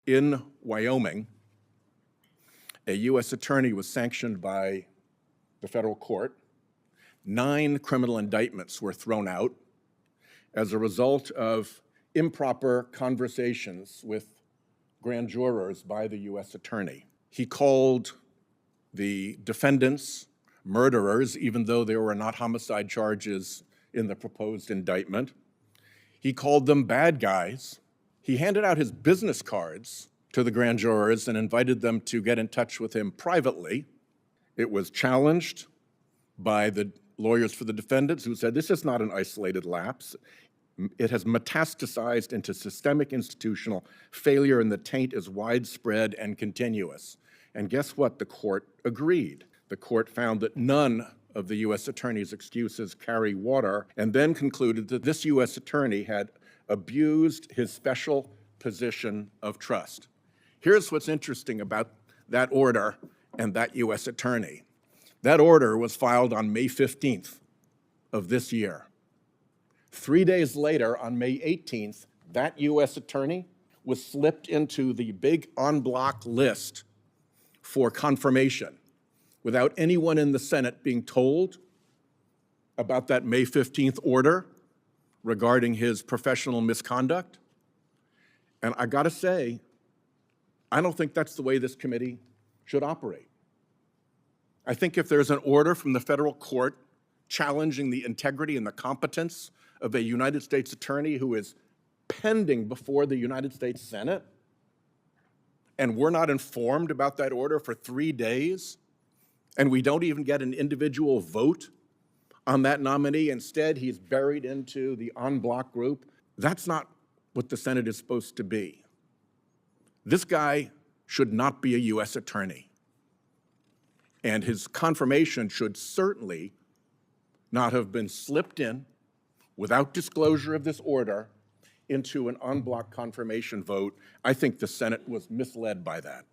in Wyoming, a U.S. attorney was sanctioned by the federal court. 9 criminal indictments were thrown out as a result of improper conversations with grand jurors by the U.S. attorney. He called the defendants murderers, even though there were not homicide charges in the proposed indictment. He called them bad guys. He handed out his business cards to the grand jurors and invited them to get in touch with him privately. It was challenged by the lawyers for the defendants, who said this is not an isolated lapse. It has metastasized into systemic institutional failure, and the taint is widespread and continuous. And guess what? The court agreed. The court found that none of the U.S. attorney's excuses carry water, and then concluded that this U.S. attorney had abused his special position of trust. Here's what's interesting about that order and that U.S. attorney. That order was filed on May 15th of this year. 3 days later, on May 18th, that U.S. attorney was slipped into the big en bloc list for confirmation without anyone in the Senate being told about that May 15th order regarding his professional misconduct. And I gotta say, I don't think that's the way this committee should operate. I think if there's an order from the federal court challenging the integrity and the competence of a United States attorney who is pending before the United States Senate, and we're not informed about that order for 3 days, and we don't even get an individual vote on that nominee. Instead, he's buried into the en bloc group. That's not what the Senate is supposed to be. This guy should not be a U.S. attorney. And his confirmation should certainly not have been slipped in without disclosure of this order into an en bloc confirmation vote. I think the Senate was misled by that.